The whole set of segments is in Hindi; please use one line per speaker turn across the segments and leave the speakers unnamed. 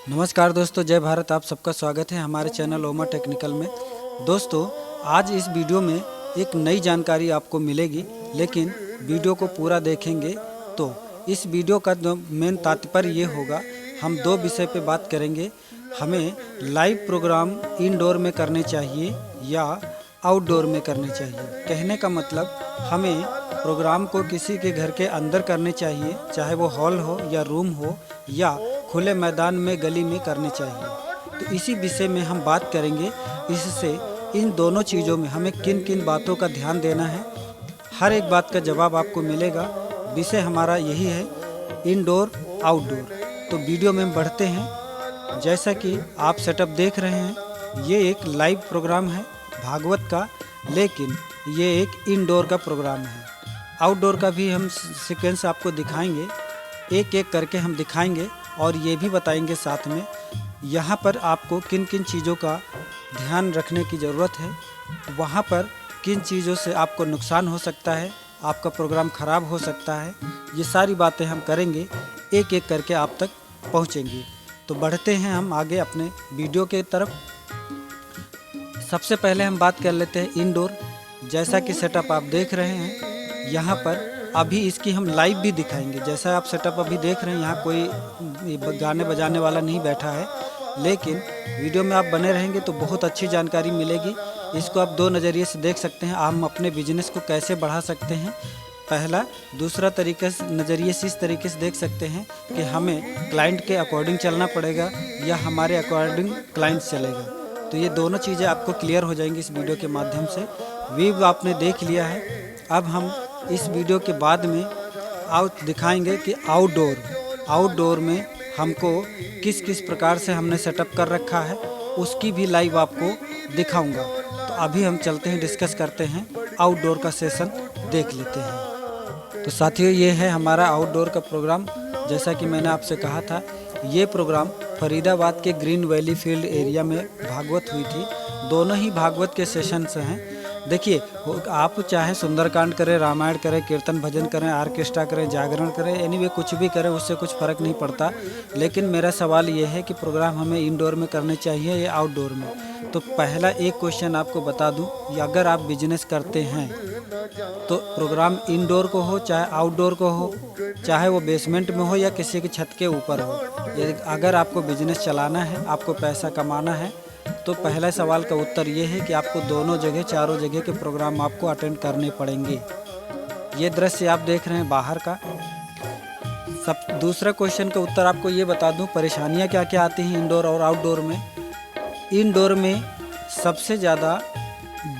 नमस्कार दोस्तों, जय भारत। आप सबका स्वागत है हमारे चैनल ओमा टेक्निकल में। दोस्तों, आज इस वीडियो में एक नई जानकारी आपको मिलेगी, लेकिन वीडियो को पूरा देखेंगे तो इस वीडियो का जो मेन तात्पर्य ये होगा, हम दो विषय पे बात करेंगे। हमें लाइव प्रोग्राम इंडोर में करने चाहिए या आउटडोर में करने चाहिए। कहने का मतलब, हमें प्रोग्राम को किसी के घर के अंदर करने चाहिए, चाहे वो हॉल हो या रूम हो या खुले मैदान में गली में करने चाहिए। तो इसी विषय में हम बात करेंगे। इससे इन दोनों चीज़ों में हमें किन किन बातों का ध्यान देना है, हर एक बात का जवाब आपको मिलेगा। विषय हमारा यही है, इंडोर आउटडोर। तो वीडियो में हम बढ़ते हैं। जैसा कि आप सेटअप देख रहे हैं, ये एक लाइव प्रोग्राम है भागवत का, लेकिन ये एक इंडोर का प्रोग्राम है। आउटडोर का भी हम सीक्वेंस आपको दिखाएंगे, एक एक करके हम दिखाएंगे और ये भी बताएंगे साथ में यहाँ पर आपको किन किन चीज़ों का ध्यान रखने की ज़रूरत है, वहाँ पर किन चीज़ों से आपको नुकसान हो सकता है, आपका प्रोग्राम ख़राब हो सकता है। ये सारी बातें हम करेंगे, एक एक करके आप तक पहुँचेंगे। तो बढ़ते हैं हम आगे अपने वीडियो के तरफ। सबसे पहले हम बात कर लेते हैं इंडोर। जैसा कि सेटअप आप देख रहे हैं, यहाँ पर अभी इसकी हम लाइव भी दिखाएंगे। जैसा आप सेटअप अभी देख रहे हैं, यहाँ कोई गाने बजाने वाला नहीं बैठा है, लेकिन वीडियो में आप बने रहेंगे तो बहुत अच्छी जानकारी मिलेगी। इसको आप दो नज़रिए से देख सकते हैं। हम अपने बिजनेस को कैसे बढ़ा सकते हैं, पहला। दूसरा तरीके से नज़रिए से इस तरीके से देख सकते हैं कि हमें क्लाइंट के अकॉर्डिंग चलना पड़ेगा या हमारे अकॉर्डिंग क्लाइंट चलेगा। तो ये दोनों चीज़ें आपको क्लियर हो जाएंगी इस वीडियो के माध्यम से। व्यू आपने देख लिया है। अब हम इस वीडियो के बाद में दिखाएंगे कि आउटडोर में हमको किस किस प्रकार से हमने सेटअप कर रखा है, उसकी भी लाइव आपको दिखाऊंगा। तो अभी हम चलते हैं, डिस्कस करते हैं, आउटडोर का सेशन देख लेते हैं। तो साथियों, ये है हमारा आउटडोर का प्रोग्राम। जैसा कि मैंने आपसे कहा था, ये प्रोग्राम फरीदाबाद के ग्रीन वैली फील्ड एरिया में भागवत हुई थी। दोनों ही भागवत के सेशंस हैं। देखिए, आप चाहे सुंदरकांड करें, रामायण करें, कीर्तन भजन करें, ऑर्केस्ट्रा करें, जागरण करें, एनीवे कुछ भी करें, उससे कुछ फ़र्क नहीं पड़ता। लेकिन मेरा सवाल ये है कि प्रोग्राम हमें इंडोर में करने चाहिए या आउटडोर में। तो पहला एक क्वेश्चन आपको बता दूं, कि अगर आप बिजनेस करते हैं तो प्रोग्राम इंडोर को हो चाहे आउटडोर को हो, चाहे वो बेसमेंट में हो या किसी की छत के ऊपर हो, अगर आपको बिजनेस चलाना है, आपको पैसा कमाना है, तो पहला सवाल का उत्तर ये है कि आपको दोनों जगह, चारों जगह के प्रोग्राम आपको अटेंड करने पड़ेंगे। ये दृश्य आप देख रहे हैं बाहर का। दूसरा क्वेश्चन का उत्तर आपको ये बता दूं, परेशानियां क्या क्या आती हैं इंडोर और आउटडोर में। इंडोर में सबसे ज़्यादा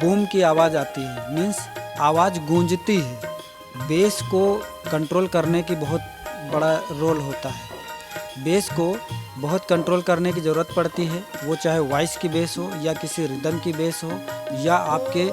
बूम की आवाज़ आती है, मीन्स आवाज़ गूंजती है। बेस को कंट्रोल करने की बहुत बड़ा रोल होता है। बेस को बहुत कंट्रोल करने की ज़रूरत पड़ती है, वो चाहे वॉइस की बेस हो या किसी रिदम की बेस हो या आपके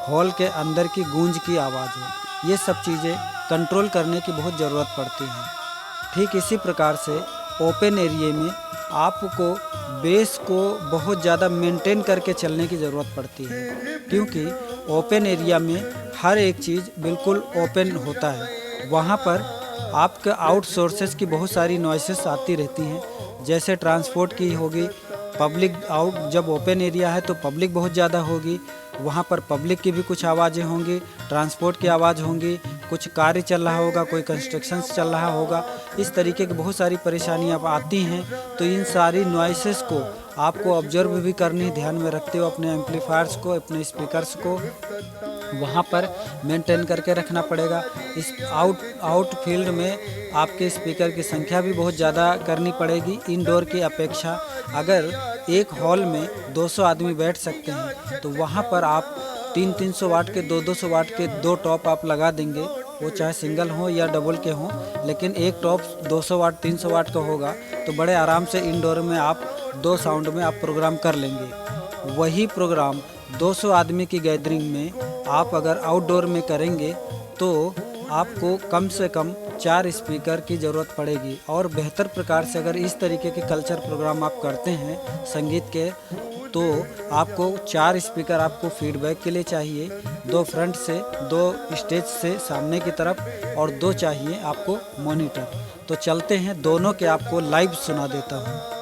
हॉल के अंदर की गूंज की आवाज़ हो। ये सब चीज़ें कंट्रोल करने की बहुत ज़रूरत पड़ती है। ठीक इसी प्रकार से ओपन एरिया में आपको बेस को बहुत ज़्यादा मेंटेन करके चलने की ज़रूरत पड़ती है, क्योंकि ओपन एरिया में हर एक चीज़ बिल्कुल ओपन होता है। वहाँ पर आपके आउट सोर्सेस की बहुत सारी नॉइसेस आती रहती हैं, जैसे ट्रांसपोर्ट की होगी, पब्लिक आउट, जब ओपन एरिया है तो पब्लिक बहुत ज़्यादा होगी, वहाँ पर पब्लिक की भी कुछ आवाज़ें होंगी, ट्रांसपोर्ट की आवाज़ होंगी, कुछ कार्य चल रहा होगा, कोई कंस्ट्रक्शन चल रहा होगा। इस तरीके की बहुत सारी परेशानियाँ आती हैं। तो इन सारी नॉइसेस को आपको ऑब्जर्व भी करनी, ध्यान में रखते हुए अपने एम्पलीफायर्स को, अपने स्पीकर्स को वहाँ पर मेंटेन करके रखना पड़ेगा। इस आउट फील्ड में आपके स्पीकर की संख्या भी बहुत ज़्यादा करनी पड़ेगी इंडोर की अपेक्षा। अगर एक हॉल में 200 आदमी बैठ सकते हैं, तो वहाँ पर आप 300 वाट के, 200 वाट के दो टॉप आप लगा देंगे, वो चाहे सिंगल हो या डबल के हों, लेकिन एक टॉप 200 वाट 300 वाट का होगा, तो बड़े आराम से इंडोर में आप 2 साउंड में आप प्रोग्राम कर लेंगे। वही प्रोग्राम 200 आदमी की गैदरिंग में आप अगर आउटडोर में करेंगे तो आपको कम से कम 4 स्पीकर की ज़रूरत पड़ेगी। और बेहतर प्रकार से अगर इस तरीके के कल्चर प्रोग्राम आप करते हैं संगीत के, तो आपको 4 स्पीकर आपको फीडबैक के लिए चाहिए, 2 फ्रंट से, 2 स्टेज से सामने की तरफ और 2 चाहिए आपको मॉनिटर। तो चलते हैं, दोनों के आपको लाइव सुना देता हूँ।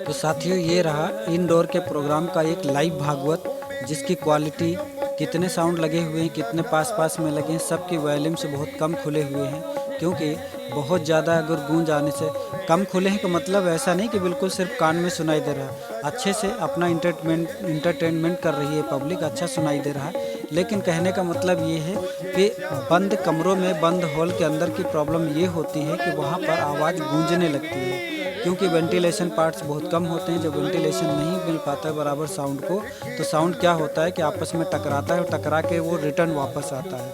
तो साथियों, ये रहा इनडोर के प्रोग्राम का एक लाइव भागवत, जिसकी क्वालिटी, कितने साउंड लगे हुए हैं, कितने पास पास में लगे हैं, सबकी वॉल्यूम से बहुत कम खुले हुए हैं। क्योंकि बहुत ज़्यादा अगर गूंज आने से, कम खुले हैं का मतलब ऐसा नहीं कि बिल्कुल सिर्फ कान में सुनाई दे रहा है, अच्छे से अपना इंटरटेनमेंट कर रही है पब्लिक, अच्छा सुनाई दे रहा है। लेकिन कहने का मतलब ये है कि बंद कमरों में, बंद हॉल के अंदर की प्रॉब्लम ये होती है कि वहाँ पर आवाज़ गूंजने लगती है, क्योंकि वेंटिलेशन पार्ट्स बहुत कम होते हैं। जब वेंटिलेशन नहीं मिल पाता है बराबर साउंड को, तो साउंड क्या होता है कि आपस में टकराता है, और टकरा के वो रिटर्न वापस आता है।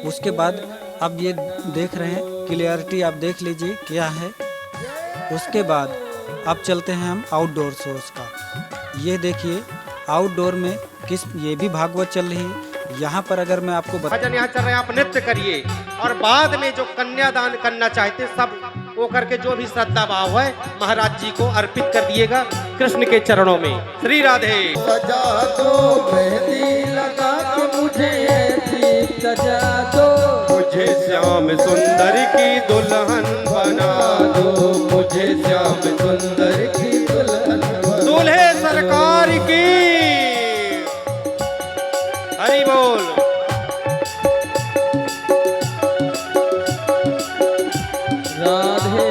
उसके बाद अब ये देख रहे हैं, क्लियरिटी आप देख लीजिए क्या है। उसके बाद अब चलते हैं हम आउटडोर शोज का। ये देखिए आउटडोर में ये भी भागवत चल रही है। यहाँ पर अगर मैं आपको
भजन यहाँ चल रहे हैं, आप नृत्य करिए, और बाद में जो कन्यादान करना चाहते सब वो करके जो भी श्रद्धा भाव है महाराज जी को अर्पित कर दिएगा कृष्ण के चरणों में। श्री राधे।
सजा दो मेहंदी लगा के मुझे ऐसी सजा दो,
मुझे श्याम सुंदर की दुल्हन बना
दो, मुझे श्याम सुंदर की दुल्हन बना।
दूल्हे सरकार की हरि बोल।
राधे।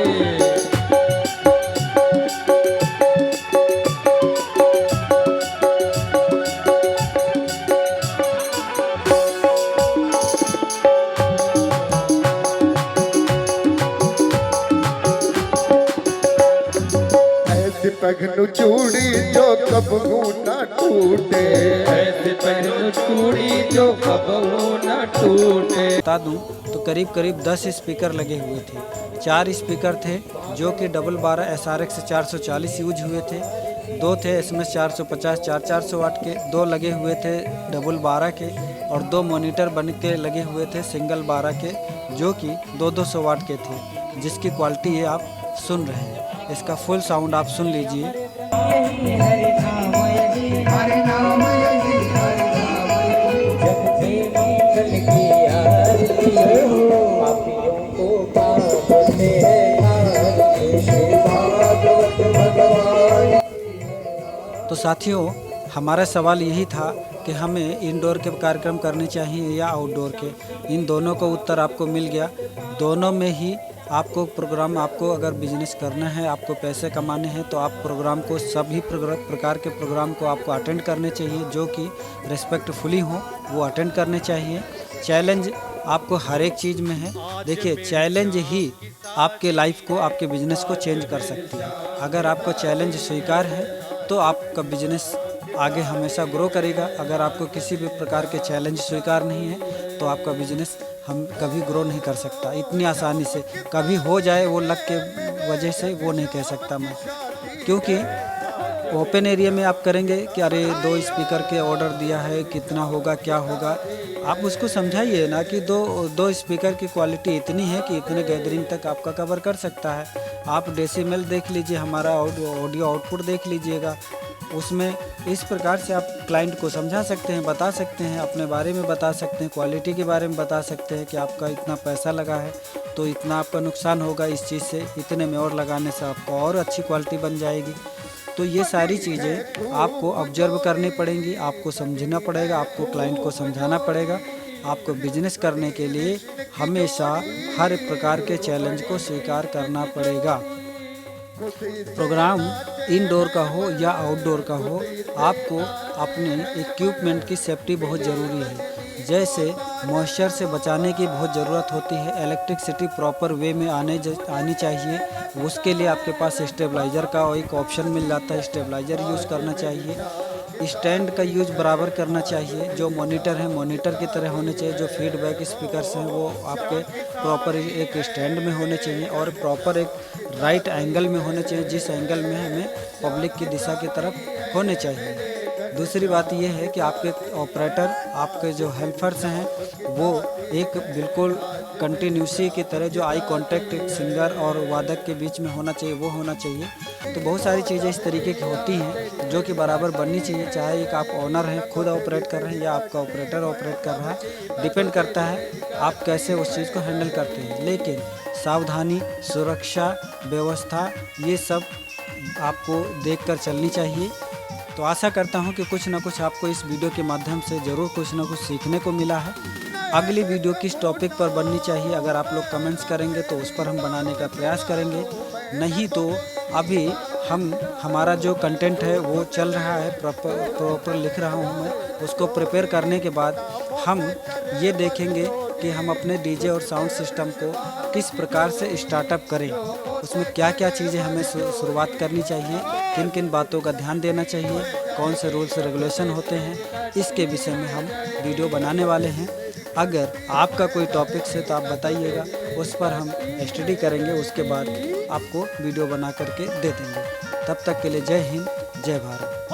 ऐसे पहनो चूड़ी जो कबहू न टूटे,
ऐसे पहनो चूड़ी जो कबहू न टूटे।
बता दूं तो करीब करीब 10 स्पीकर लगे हुए थे। 4 स्पीकर थे जो कि डबल 12 SRX 440 यूज हुए थे, 2 थे SMS 450 400 वाट के, 2 लगे हुए थे डबल 12 के, और 2 मॉनिटर बन के लगे हुए थे सिंगल 12 के, जो कि 200 वाट के थे, जिसकी क्वालिटी ये आप सुन रहे हैं। इसका फुल साउंड आप सुन लीजिए। तो साथियों, हमारा सवाल यही था कि हमें इंडोर के कार्यक्रम करने चाहिए या आउटडोर के। इन दोनों का उत्तर आपको मिल गया। दोनों में ही आपको प्रोग्राम, आपको अगर बिजनेस करना है, आपको पैसे कमाने हैं, तो आप प्रोग्राम को, सभी प्रकार के प्रोग्राम को आपको अटेंड करने चाहिए, जो कि रिस्पेक्टफुली हो, वो अटेंड करने चाहिए। चैलेंज आपको हर एक चीज़ में है। देखिए, चैलेंज ही आपके लाइफ को, आपके बिजनेस को चेंज कर सकती है। अगर आपको चैलेंज स्वीकार है तो आपका बिजनेस आगे हमेशा ग्रो करेगा। अगर आपको किसी भी प्रकार के चैलेंज स्वीकार नहीं है तो आपका बिजनेस हम कभी ग्रो नहीं कर सकता इतनी आसानी से। कभी हो जाए वो लक के वजह से, वो नहीं कह सकता मैं, क्योंकि ओपन एरिया में आप करेंगे कि अरे 2 स्पीकर के ऑर्डर दिया है, कितना होगा, क्या होगा, आप उसको समझाइए ना कि दो स्पीकर की क्वालिटी इतनी है कि इतने गैदरिंग तक आपका कवर कर सकता है। आप डेसिमल देख लीजिए, हमारा ऑडियो आउटपुट देख लीजिएगा, उसमें इस प्रकार से आप क्लाइंट को समझा सकते हैं, बता सकते हैं, अपने बारे में बता सकते हैं, क्वालिटी के बारे में बता सकते हैं कि आपका इतना पैसा लगा है तो इतना आपका नुकसान होगा इस चीज़ से, इतने में और लगाने से आपको और अच्छी क्वालिटी बन जाएगी। तो ये सारी चीज़ें आपको ऑब्जर्व करनी पड़ेंगी, आपको समझना पड़ेगा, आपको क्लाइंट को समझाना पड़ेगा। आपको बिजनेस करने के लिए हमेशा हर प्रकार के चैलेंज को स्वीकार करना पड़ेगा। प्रोग्राम इनडोर का हो या आउटडोर का हो, आपको अपने इक्विपमेंट की सेफ्टी बहुत ज़रूरी है। जैसे मॉइस्चर से बचाने की बहुत ज़रूरत होती है, इलेक्ट्रिसिटी प्रॉपर वे में आनी चाहिए, उसके लिए आपके पास स्टेबलाइज़र का एक ऑप्शन मिल जाता है, स्टेबलाइज़र यूज़ करना चाहिए। स्टैंड का यूज बराबर करना चाहिए, जो मॉनिटर है मॉनिटर की तरह होने चाहिए, जो फीडबैक स्पीकर्स हैं वो आपके प्रॉपर एक स्टैंड में होने चाहिए और प्रॉपर एक राइट एंगल में होने चाहिए, जिस एंगल में हमें पब्लिक की दिशा की तरफ होने चाहिए। दूसरी बात यह है कि आपके ऑपरेटर, आपके जो हेल्पर्स हैं, वो एक बिल्कुल कंटिन्यूसी की तरह जो आई कांटेक्ट सिंगर और वादक के बीच में होना चाहिए, वो होना चाहिए। तो बहुत सारी चीज़ें इस तरीके की होती हैं जो कि बराबर बननी चाहिए, चाहे एक आप ओनर हैं, खुद ऑपरेट कर रहे हैं, या आपका ऑपरेटर ऑपरेट कर रहा है, डिपेंड करता है आप कैसे उस चीज़ को हैंडल करते हैं। लेकिन सावधानी, सुरक्षा, व्यवस्था, ये सब आपको देखकर चलनी चाहिए। तो आशा करता हूँ कि कुछ ना कुछ आपको इस वीडियो के माध्यम से ज़रूर कुछ ना कुछ सीखने को मिला है। अगली वीडियो किस टॉपिक पर बननी चाहिए, अगर आप लोग कमेंट्स करेंगे तो उस पर हम बनाने का प्रयास करेंगे। नहीं तो अभी हमारा जो कंटेंट है वो चल रहा है, प्रॉपर लिख रहा हूँ मैं। उसको प्रिपेयर करने के बाद हम ये देखेंगे कि हम अपने डीजे और साउंड सिस्टम को किस प्रकार से स्टार्टअप करें, उसमें क्या क्या चीज़ें हमें शुरुआत करनी चाहिए, किन किन बातों का ध्यान देना चाहिए, कौन से रूल्स रेगुलेशन होते हैं, इसके विषय में हम वीडियो बनाने वाले हैं। अगर आपका कोई टॉपिक है तो आप बताइएगा, उस पर हम स्टडी करेंगे, उसके बाद आपको वीडियो बना करके दे देंगे। तब तक के लिए जय हिंद, जय भारत।